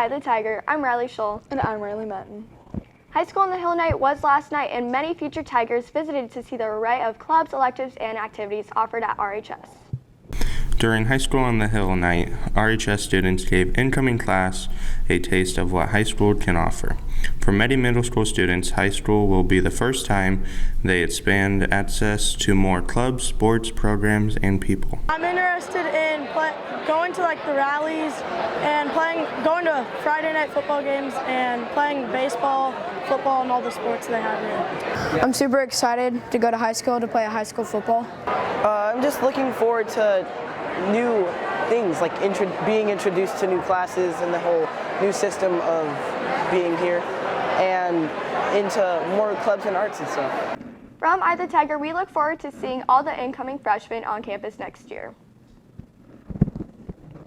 Eye of the Tiger. I'm Riley Scholl. And I'm Riley Matten. High School on the Hill night was last night, and many future Tigers visited to see the array of clubs, electives, and activities offered at RHS. During High School on the Hill night, RHS students gave incoming class a taste of what high school can offer. For many middle school students, high school will be the first time they expand access to more clubs, sports, programs, and people. I'm interested in going to the rallies and going to Friday night football games and playing baseball, football, and all the sports they have here. I'm super excited to go to high school to play high school football. I'm just looking forward to new things, like being introduced to new classes and the whole new system of being here, and into more clubs and arts and stuff. From Eye of the Tiger, we look forward to seeing all the incoming freshmen on campus next year.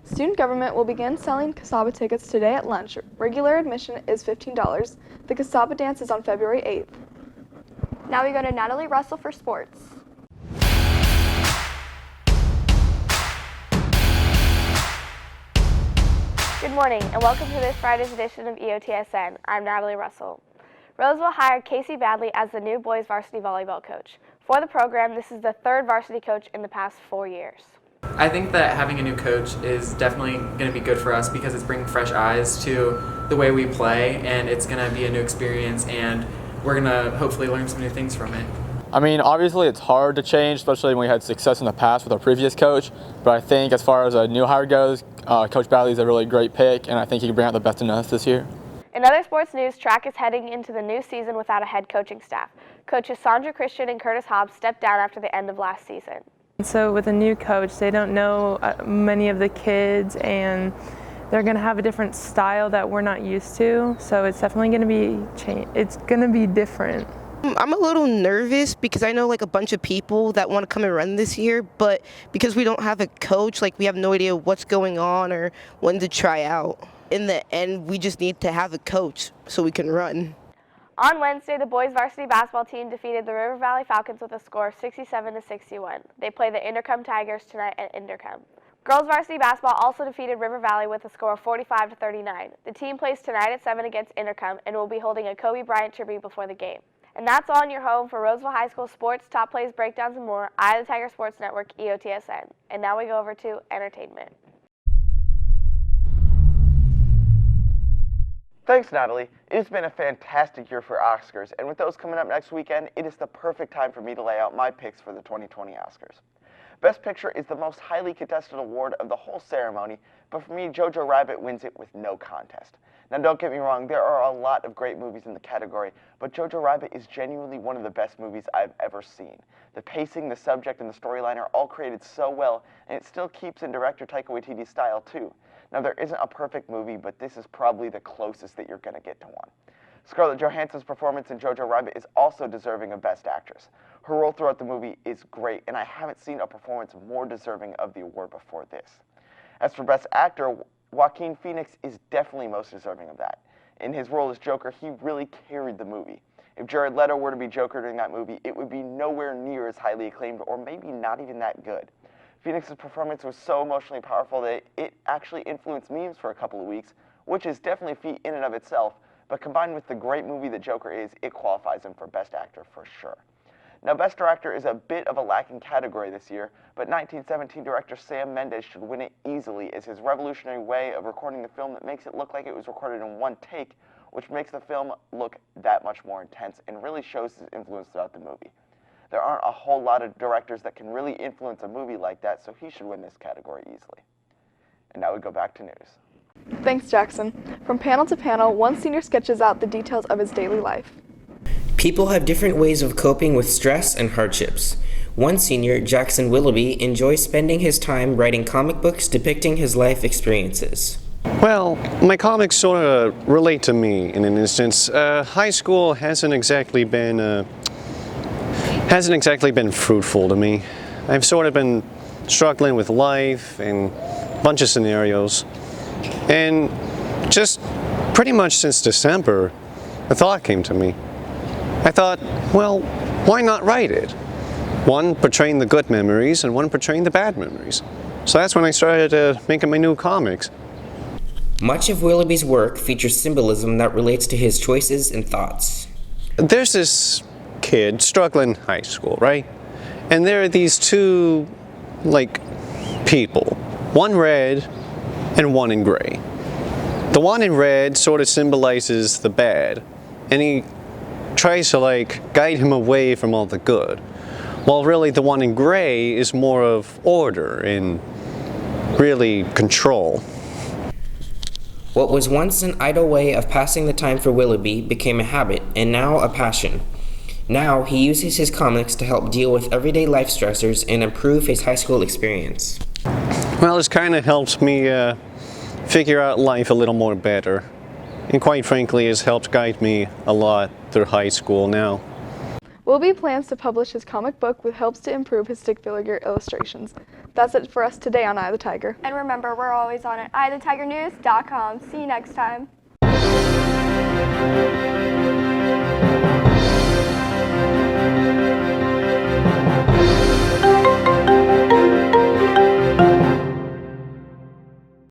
Student government will begin selling Casaba tickets today at lunch. Regular admission is $15. The Casaba dance is on February 8th. Now we go to Natalie Russell for sports. Good morning and welcome to this Friday's edition of EOTSN. I'm Natalie Russell. Roseville hired Casey Badley as the new boys varsity volleyball coach. For the program, this is the third varsity coach in the past 4 years. I think that having a new coach is definitely going to be good for us because it's bringing fresh eyes to the way we play, and it's going to be a new experience, and we're going to hopefully learn some new things from it. I mean, obviously it's hard to change, especially when we had success in the past with our previous coach, but I think as far as a new hire goes, Coach Badley is a really great pick, and I think he can bring out the best in us this year. In other sports news, track is heading into the new season without a head coaching staff. Coaches Sandra Christian and Curtis Hobbs stepped down after the end of last season. So with a new coach, they don't know many of the kids, and they're going to have a different style that we're not used to, so it's definitely going to be different. I'm a little nervous because I know a bunch of people that want to come and run this year, but because we don't have a coach, we have no idea what's going on or when to try out. In the end, we just need to have a coach so we can run. On Wednesday, the boys varsity basketball team defeated the River Valley Falcons with a score of 67-61. They play the Inderkum Tigers tonight at Inderkum. Girls varsity basketball also defeated River Valley with a score of 45-39. The team plays tonight at 7 against Inderkum and will be holding a Kobe Bryant tribute before the game. And that's all in your home for Roseville High School sports, top plays, breakdowns, and more. Eye of the Tiger Sports Network, EOTSN. And now we go over to entertainment. Thanks, Natalie. It has been a fantastic year for Oscars, and with those coming up next weekend, it is the perfect time for me to lay out my picks for the 2020 Oscars. Best Picture is the most highly contested award of the whole ceremony, but for me, Jojo Rabbit wins it with no contest. Now, don't get me wrong, there are a lot of great movies in the category, but Jojo Rabbit is genuinely one of the best movies I've ever seen. The pacing, the subject, and the storyline are all created so well, and it still keeps in director Taika Waititi's style, too. Now, there isn't a perfect movie, but this is probably the closest that you're going to get to one. Scarlett Johansson's performance in Jojo Rabbit is also deserving of Best Actress. Her role throughout the movie is great, and I haven't seen a performance more deserving of the award before this. As for Best Actor, Joaquin Phoenix is definitely most deserving of that. In his role as Joker, he really carried the movie. If Jared Leto were to be Joker during that movie, it would be nowhere near as highly acclaimed, or maybe not even that good. Phoenix's performance was so emotionally powerful that it actually influenced memes for a couple of weeks, which is definitely a feat in and of itself, but combined with the great movie that Joker is, it qualifies him for Best Actor for sure. Now, Best Director is a bit of a lacking category this year, but 1917 director Sam Mendes should win it easily as his revolutionary way of recording the film that makes it look like it was recorded in one take, which makes the film look that much more intense and really shows his influence throughout the movie. There aren't a whole lot of directors that can really influence a movie like that, so he should win this category easily. And now we go back to news. Thanks, Jackson. From panel to panel, one senior sketches out the details of his daily life. People have different ways of coping with stress and hardships. One senior, Jackson Willoughby, enjoys spending his time writing comic books depicting his life experiences. Well, my comics sort of relate to me in an instance. High school hasn't exactly been fruitful to me. I've sort of been struggling with life and a bunch of scenarios. And just pretty much since December, a thought came to me. I thought, well, why not write it? One portraying the good memories and one portraying the bad memories. So that's when I started making my new comics. Much of Willoughby's work features symbolism that relates to his choices and thoughts. There's this kid struggling in high school, right? And there are these two, people. One red and one in gray. The one in red sort of symbolizes the bad, and he tries to guide him away from all the good. While really the one in gray is more of order and really control. What was once an idle way of passing the time for Willoughby became a habit and now a passion. Now he uses his comics to help deal with everyday life stressors and improve his high school experience. Well, it's kind of helped me figure out life a little more better. And quite frankly, it's helped guide me a lot through high school now. Willoughby plans to publish his comic book with helps to improve his stick figure illustrations. That's it for us today on Eye of the Tiger. And remember, we're always on at eyethetigernews.com. See you next time.